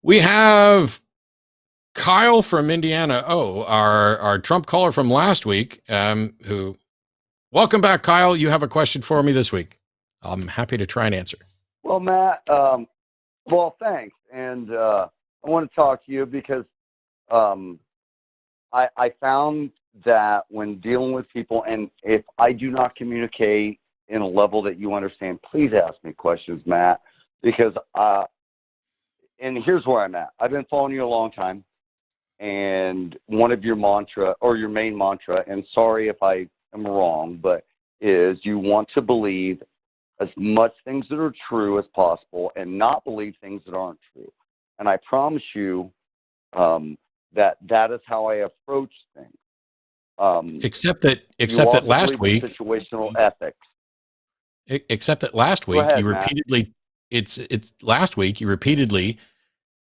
We have Kyle from Indiana. Oh, our Trump caller from last week. Welcome back, Kyle. You have a question for me this week. I'm happy to try and answer. Well, Matt, thanks. And I want to talk to you because I found that when dealing with people, and if I do not communicate in a level that you understand, please ask me questions, Matt, because and here's where I'm at. I've been following you a long time, and one of your mantra, or your main mantra, and sorry if I am wrong, but is you want to believe as much things that are true as possible and not believe things that aren't true. And I promise you that is how I approach things. Except that last week, situational ethics. Except that last week ahead, you repeatedly, last week you repeatedly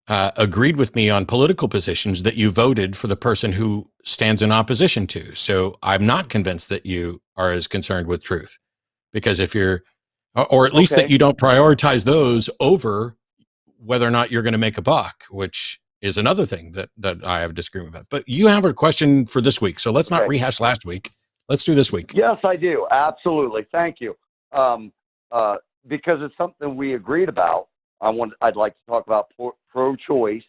agreed with me on political positions that you voted for the person who stands in opposition to. So I'm not convinced that you are as concerned with truth, because if you're, or at least that you don't prioritize those over whether or not you're going to make a buck, which is another thing that I have a disagreement about. But you have a question for this week, so let's not rehash last week. Let's do this week. Yes, I do. Absolutely. Thank you. Because it's something we agreed about. I'd like to talk about pro-choice,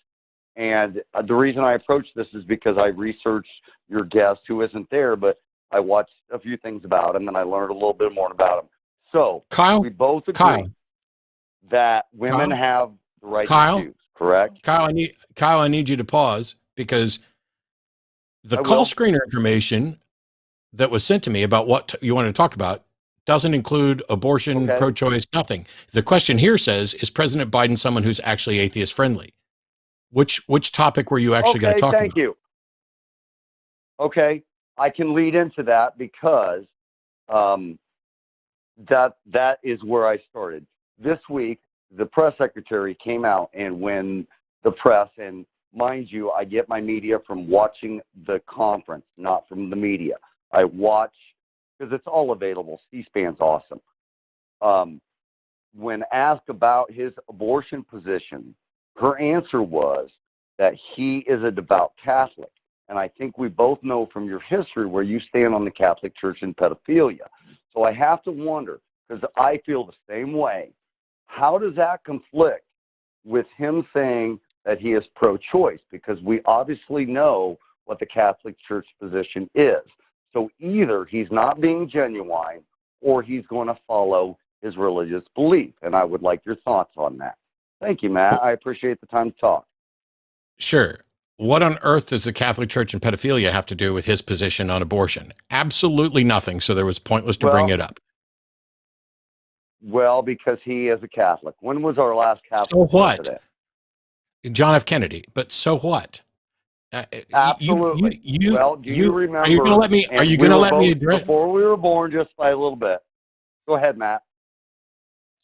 and the reason I approached this is because I researched your guest who isn't there, but I watched a few things about him, and I learned a little bit more about him. So Kyle, we both agree that women have the right to choose, correct? Kyle, I need you to pause, because the call screener information that was sent to me about what you wanted to talk about doesn't include abortion, pro-choice, nothing. The question here says, is President Biden someone who's actually atheist friendly? Which topic were you actually going to talk about? Thank you. Okay, I can lead into that because that is where I started. This week, the press secretary came out, and when the press, and mind you, I get my media from watching the conference, not from the media. I watch, because it's all available. C-SPAN's awesome. When asked about his abortion position, her answer was that he is a devout Catholic. And I think we both know from your history where you stand on the Catholic Church and pedophilia. So I have to wonder, because I feel the same way, how does that conflict with him saying that he is pro-choice? Because we obviously know what the Catholic Church position is. So either he's not being genuine or he's going to follow his religious belief. And I would like your thoughts on that. Thank you, Matt. I appreciate the time to talk. Sure. What on earth does the Catholic Church and pedophilia have to do with his position on abortion? Absolutely nothing. So there was pointless to bring it up. Well, because he is a Catholic. When was our last Catholic? So what? President? John F. Kennedy. But so what? Absolutely. Do you remember? Are you going to let me? Are you going to let me address before we were born, just by a little bit? Go ahead, Matt.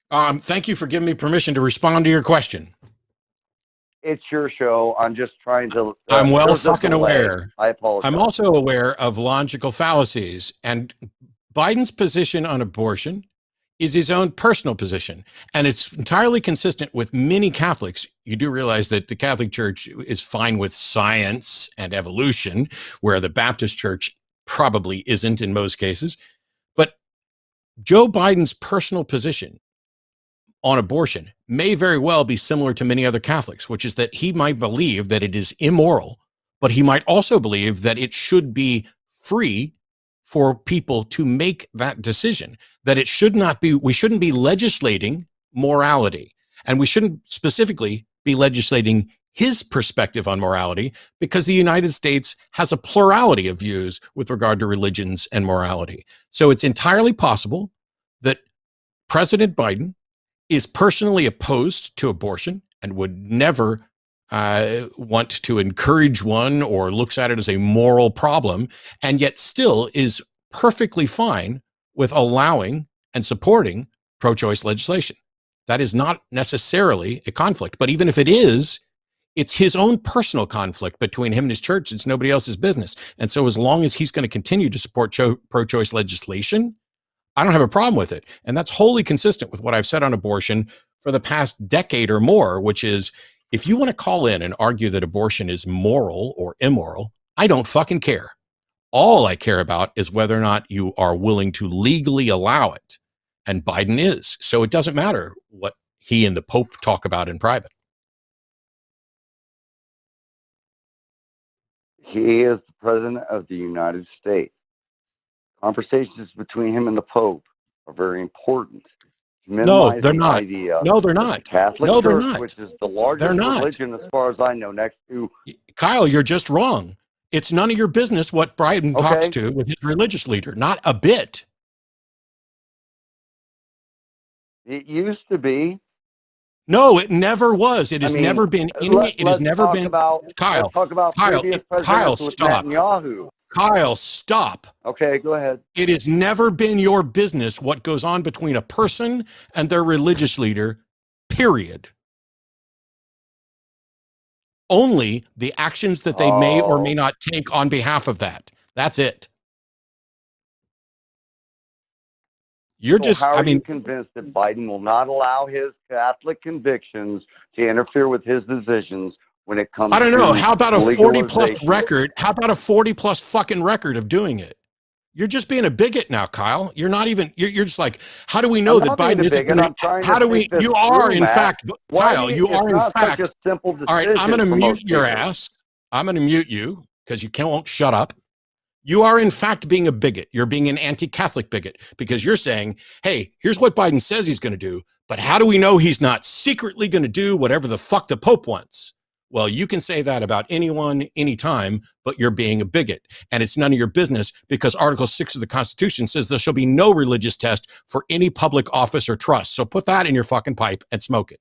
Thank you for giving me permission to respond to your question. It's your show. I'm just trying to. I'm well fucking aware. I apologize. I'm also aware of logical fallacies, and Biden's position on abortion is his own personal position, and it's entirely consistent with many Catholics. You do realize that the Catholic Church is fine with science and evolution, where the Baptist Church probably isn't in most cases. But Joe Biden's personal position on abortion may very well be similar to many other Catholics, which is that he might believe that it is immoral, but he might also believe that it should be free for people to make that decision, that it should not be, we shouldn't be legislating morality, and we shouldn't specifically be legislating his perspective on morality, because the United States has a plurality of views with regard to religions and morality. So it's entirely possible that President Biden is personally opposed to abortion and would never want to encourage one or looks at it as a moral problem, and yet still is perfectly fine with allowing and supporting pro-choice legislation. That is not necessarily a conflict, but even if it is, it's his own personal conflict between him and his church. It's nobody else's business. And so as long as he's going to continue to support pro-choice legislation, I don't have a problem with it. And that's wholly consistent with what I've said on abortion for the past decade or more, which is, If you want to call in and argue that abortion is moral or immoral, I don't fucking care. All I care about is whether or not you are willing to legally allow it. And Biden is. So it doesn't matter what he and the Pope talk about in private. He is the president of the United States. Conversations between him and the Pope are very important. No, they're The not. idea No, they're that not. the Catholic No, they're Church, not. which is the largest They're not. religion as far as I know, next to Kyle, you're just wrong. It's none of your business what Biden talks to with his religious leader. Not a bit. it used to be. No, it never was. It has never been any. It has never been. Kyle, let's talk about previous presidents with stop. Netanyahu. Kyle, stop. Okay, go ahead. It has never been your business what goes on between a person and their religious leader, period. Only the actions that they may or may not take on behalf of that. That's it. You're so just, how are you convinced that Biden will not allow his Catholic convictions to interfere with his decisions when it comes to I don't know. How about a 40 plus legalization? record? How about a 40 plus fucking record of doing it? You're just being a bigot now, Kyle. You're not even, you're just like, how do we know that Biden isn't going to, how do we, you are in fact, Kyle, you are in fact, such a simple decision. All right, I'm going to mute your ass. I'm going to mute you because you won't shut up. You are in fact being a bigot. You're being an anti-Catholic bigot because you're saying, hey, here's what Biden says he's going to do, but how do we know he's not secretly going to do whatever the fuck the Pope wants? Well, you can say that about anyone, anytime, but you're being a bigot. And it's none of your business because Article 6 of the Constitution says there shall be no religious test for any public office or trust. So put that in your fucking pipe and smoke it.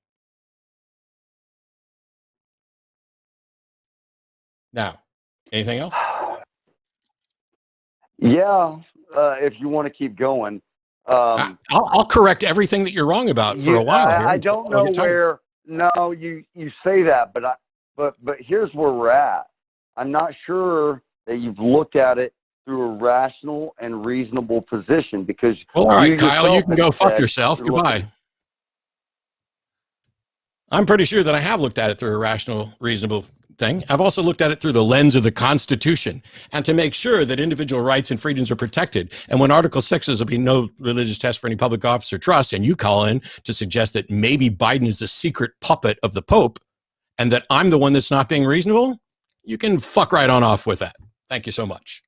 Now, anything else? Yeah, if you want to keep going. I'll correct everything that you're wrong about for a while. I don't know where. No, you say that, but here's where we're at. I'm not sure that you've looked at it through a rational and reasonable position because. Well, all right, Kyle, you can go fuck yourself. Goodbye. I'm pretty sure that I have looked at it through a rational, reasonable thing. I've also looked at it through the lens of the Constitution and to make sure that individual rights and freedoms are protected. And when Article 6 says there'll be no religious test for any public office or trust, and you call in to suggest that maybe Biden is a secret puppet of the Pope and that I'm the one that's not being reasonable, you can fuck right on off with that. Thank you so much.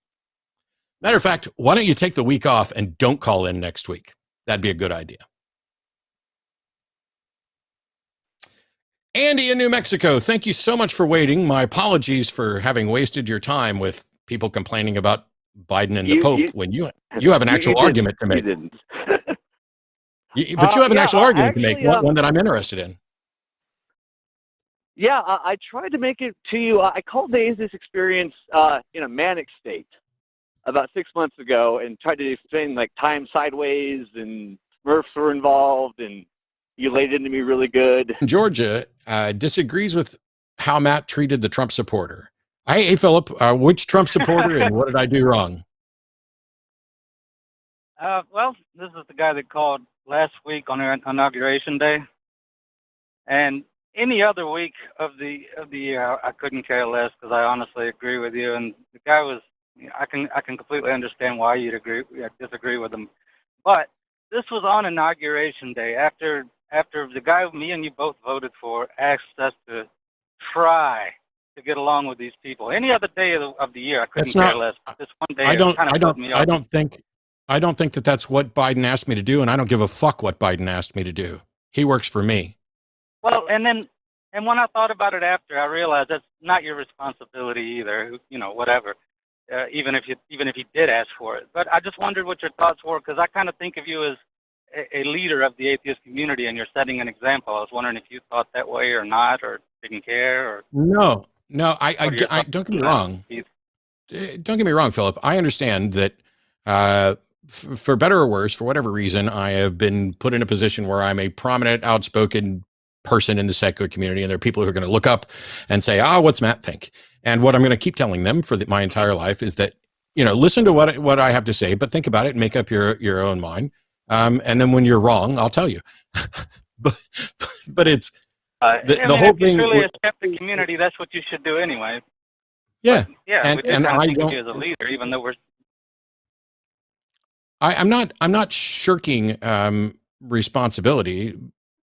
Matter of fact, why don't you take the week off and don't call in next week? That'd be a good idea. Andy in New Mexico, thank you so much for waiting. My apologies for having wasted your time with people complaining about Biden and the Pope when you have an actual argument to make. You didn't. But you have an actual argument to make, one that I'm interested in. Yeah, I tried to make it to you. I called the ASIS experience in a manic state about 6 months ago and tried to explain like time sideways and Smurfs were involved and you laid into me really good. Georgia disagrees with how Matt treated the Trump supporter. Hey, Philip, which Trump supporter and what did I do wrong? Well, this is the guy that called last week on Inauguration Day. And any other week of the year, I couldn't care less because I honestly agree with you. And the guy was, I can completely understand why you'd disagree with him. But this was on Inauguration Day after the guy me and you both voted for asked us to try to get along with these people. Any other day of the year, I couldn't care less. This one day, I don't think that that's what Biden asked me to do, and I don't give a fuck what Biden asked me to do. He works for me. Well, and when I thought about it after, I realized that's not your responsibility either. You know, whatever. Even if he did ask for it, but I just wondered what your thoughts were because I kind of think of you as a leader of the atheist community, and you're setting an example. I was wondering if you thought that way or not, or didn't care, or no. I don't get me wrong. Don't get me wrong, Philip. I understand that for better or worse, for whatever reason, I have been put in a position where I'm a prominent, outspoken person in the secular community, and there are people who are going to look up and say, what's Matt think? And what I'm going to keep telling them for my entire life is that, listen to what I have to say, but think about it and make up your own mind. And then when you're wrong, I'll tell you. but it's The mean, whole if you thing. truly accept the community, that's what you should do anyway. Yeah. But yeah, we just And don't I think of don't. you as a leader, even though we're. I'm not shirking responsibility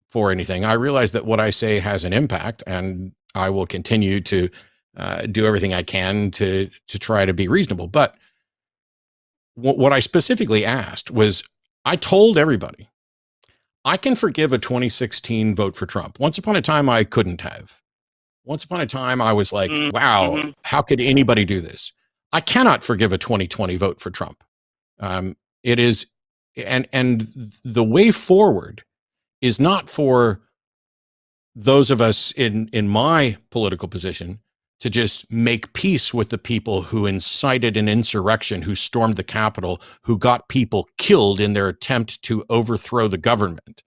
for anything. I realize that what I say has an impact, and I will continue to do everything I can to try to be reasonable. But what I specifically asked was, I told everybody I can forgive a 2016 vote for Trump. Once upon a time, I couldn't have. Once upon a time, I was like, wow, Mm-hmm. how could anybody do this? I cannot forgive a 2020 vote for Trump. It is, and the way forward is not for those of us in my political position to just make peace with the people who incited an insurrection, who stormed the Capitol, who got people killed in their attempt to overthrow the government.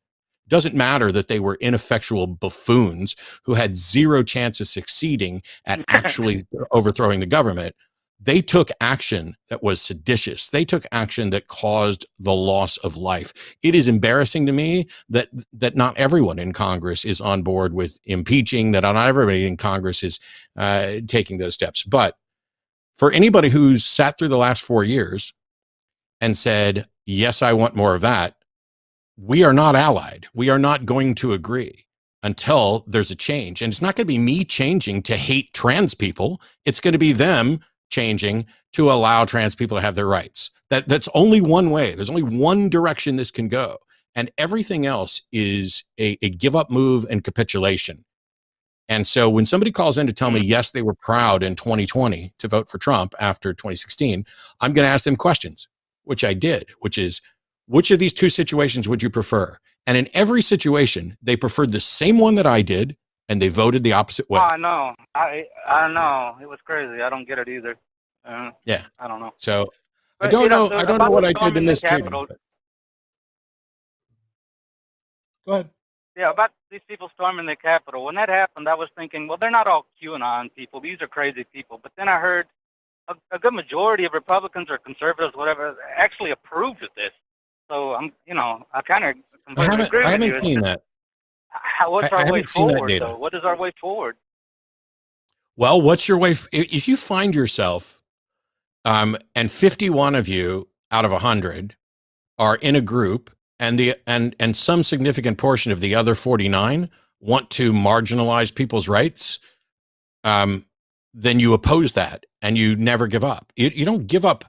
Doesn't matter that they were ineffectual buffoons who had zero chance of succeeding at actually overthrowing the government. They took action that was seditious. They took action that caused the loss of life. It is embarrassing to me that not everyone in Congress is on board with impeaching, that not everybody in Congress is taking those steps. But for anybody who's sat through the last 4 years and said, yes, I want more of that, we are not allied. We are not going to agree until there's a change. And it's not going to be me changing to hate trans people. It's going to be them changing to allow trans people to have their rights. That's only one way. There's only one direction this can go. And everything else is a give up move and capitulation. And so when somebody calls in to tell me, yes, they were proud in 2020 to vote for Trump after 2016, I'm going to ask them questions, which I did, which is, which of these two situations would you prefer? And in every situation, they preferred the same one that I did, and they voted the opposite way. Oh, I know. I know. It was crazy. I don't get it either. Yeah. I don't know. So But, I don't know. so I don't know about what the I did to storming the mistreat Capitol. him. Go ahead. Yeah, about these people storming the Capitol. When that happened, I was thinking, well, they're not all QAnon people. These are crazy people. But then I heard a good majority of Republicans or conservatives, whatever, actually approved of this. So I kind of completely agree with you. I haven't seen that. What's our way forward, though? What is our way forward? Well, what's your way? If you find yourself, and 51 of you out of 100 are in a group, and some significant portion of the other 49 want to marginalize people's rights, then you oppose that and you never give up. You don't give up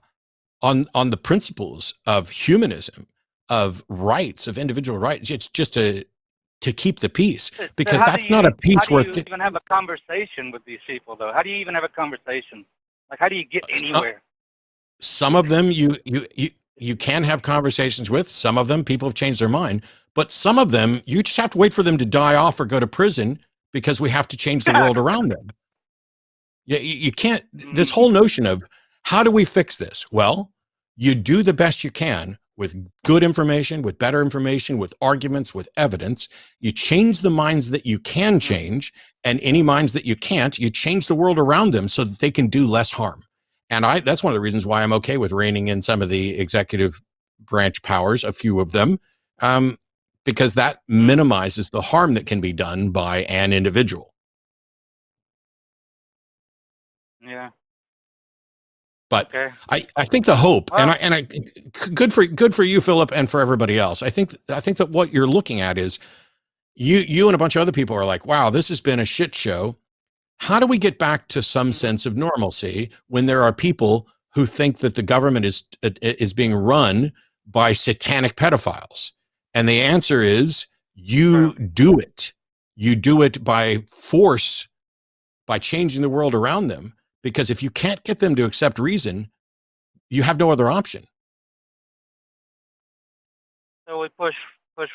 on the principles of humanism, of rights, of individual rights. It's just to keep the peace, because that's not a peace worth. How do you even have a conversation with these people, though? How do you even have a conversation? Like, how do you get anywhere? Some of them you can have conversations with. Some of them people have changed their mind, but some of them you just have to wait for them to die off or go to prison, because we have to change the world around them. You can't. This whole notion of how do we fix this? Well, you do the best you can with good information, with better information, with arguments, with evidence. You change the minds that you can change, and any minds that you can't, you change the world around them so that they can do less harm. And that's one of the reasons why I'm okay with reining in some of the executive branch powers, a few of them, because that minimizes the harm that can be done by an individual. Yeah. But okay. I think the hope, and I good for you, Philip, and for everybody else. I think that what you're looking at is you and a bunch of other people are like, wow, this has been a shit show. How do we get back to some sense of normalcy when there are people who think that the government is being run by satanic pedophiles? And the answer is, you do it. You do it by force, by changing the world around them. Because if you can't get them to accept reason, you have no other option. So we push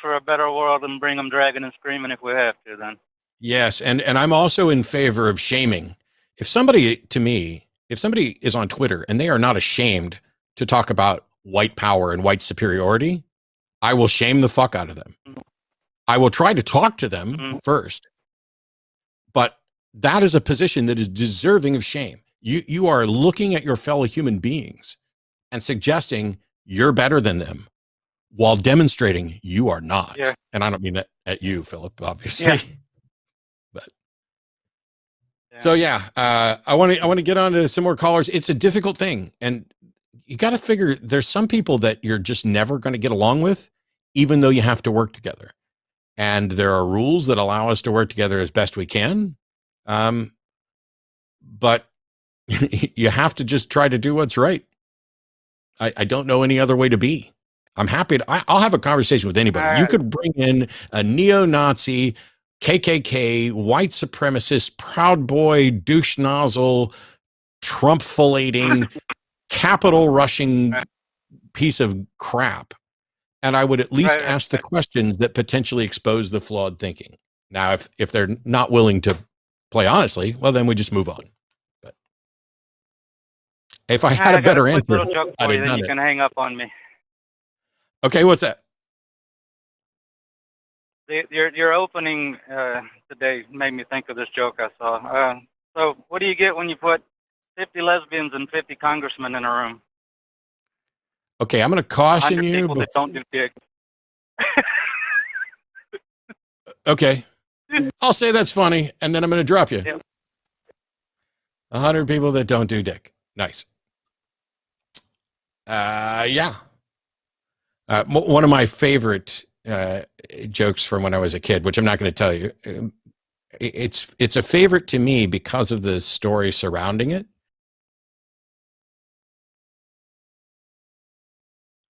for a better world and bring them dragging and screaming if we have to, then. Yes, and I'm also in favor of shaming. If somebody is on Twitter and they are not ashamed to talk about white power and white superiority, I will shame the fuck out of them. I will try to talk to them first, but that is a position that is deserving of shame. You are looking at your fellow human beings and suggesting you're better than them while demonstrating you are not. Yeah. And I don't mean that at you, Philip, obviously. So yeah, I want to get on to some more callers. It's a difficult thing, and you got to figure there's some people that you're just never going to get along with, even though you have to work together. And there are rules that allow us to work together as best we can. But you have to just try to do what's right. I don't know any other way to be. I'm happy to, I'll have a conversation with anybody. All You right. could bring in a neo-Nazi, KKK, white supremacist, proud boy, douche nozzle, Trump-folating, capital rushing piece of crap. And I would at least Right. ask the questions that potentially expose the flawed thinking. Now, if they're not willing to play honestly, well, then we just move on. But if I had a I got a better quick answer, little joke I'd for you, have then done you it. can hang up on me. Okay, what's that? Your opening today made me think of this joke I saw. So what do you get when you put 50 lesbians and 50 congressmen in a room? Okay, I'm going to caution 100 you. people that don't do dick. Okay, I'll say that's funny, and then I'm going to drop you. Yep. 100 people that don't do dick. Nice. Yeah. One of my favorite jokes from when I was a kid, which I'm not going to tell you. It's a favorite to me because of the story surrounding it.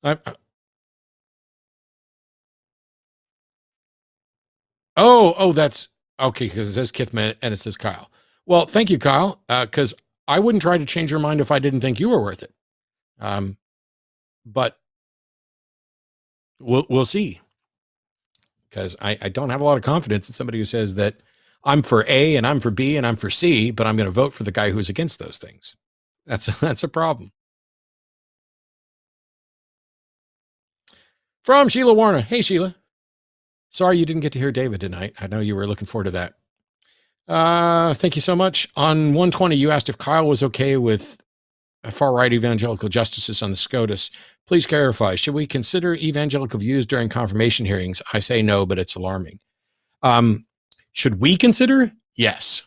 That's okay because it says Kithman and it says Kyle. Well, thank you, Kyle, because I wouldn't try to change your mind if I didn't think you were worth it. But we'll see, because I don't have a lot of confidence in somebody who says that I'm for A and I'm for B and I'm for C, but I'm going to vote for the guy who's against those things. That's a problem. From Sheila Warner. Hey, Sheila. Sorry you didn't get to hear David tonight. I know you were looking forward to that. Thank you so much. On 120, you asked if Kyle was okay with far-right evangelical justices on the SCOTUS. Please clarify, should we consider evangelical views during confirmation hearings? I say no, but it's alarming. Should we consider? Yes.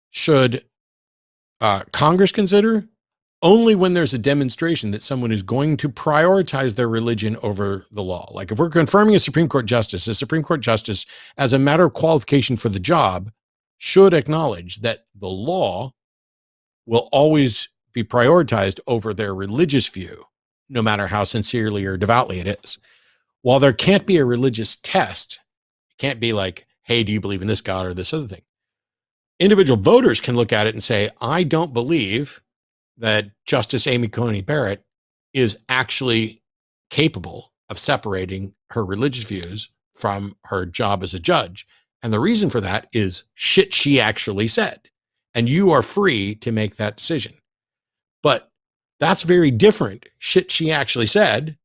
Should Congress consider? Only when there's a demonstration that someone is going to prioritize their religion over the law. Like if we're confirming a Supreme Court justice, as a matter of qualification for the job, should acknowledge that the law will always be prioritized over their religious view, no matter how sincerely or devoutly it is. While there can't be a religious test, it can't be like, hey, do you believe in this God or this other thing? Individual voters can look at it and say, I don't believe that Justice Amy Coney Barrett is actually capable of separating her religious views from her job as a judge. And the reason for that is shit she actually said. And you are free to make that decision. But that's very different, shit she actually said,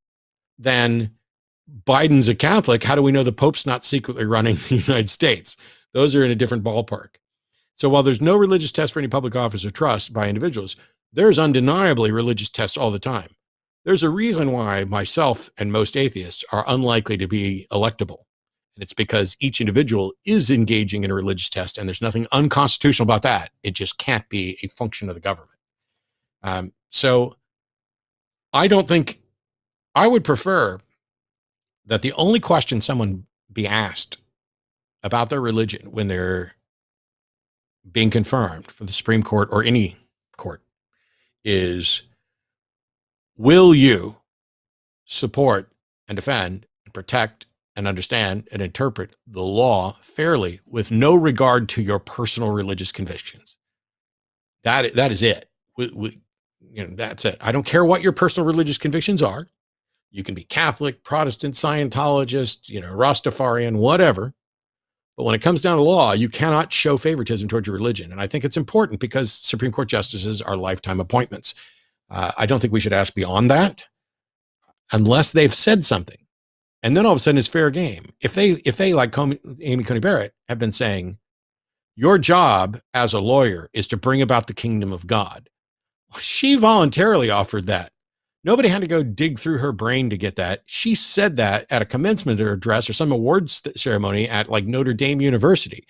than Biden's a Catholic. How do we know the Pope's not secretly running the United States? Those are in a different ballpark. So while there's no religious test for any public office or trust by individuals, there's undeniably religious tests all the time. There's a reason why myself and most atheists are unlikely to be electable. And it's because each individual is engaging in a religious test, and there's nothing unconstitutional about that. It just can't be a function of the government. So I don't think, I would prefer that the only question someone be asked about their religion when they're being confirmed for the Supreme Court or any court is, will you support and defend and protect and understand and interpret the law fairly with no regard to your personal religious convictions? That is it. That's it. I don't care what your personal religious convictions are. You can be Catholic, Protestant, Scientologist, Rastafarian, whatever. But when it comes down to law, you cannot show favoritism towards your religion. And I think it's important because Supreme Court justices are lifetime appointments. I don't think we should ask beyond that unless they've said something. And then all of a sudden it's fair game. If they like Amy Coney Barrett have been saying, your job as a lawyer is to bring about the kingdom of God. She voluntarily offered that. Nobody had to go dig through her brain to get that. She said that at a commencement address or some awards ceremony at like Notre Dame University.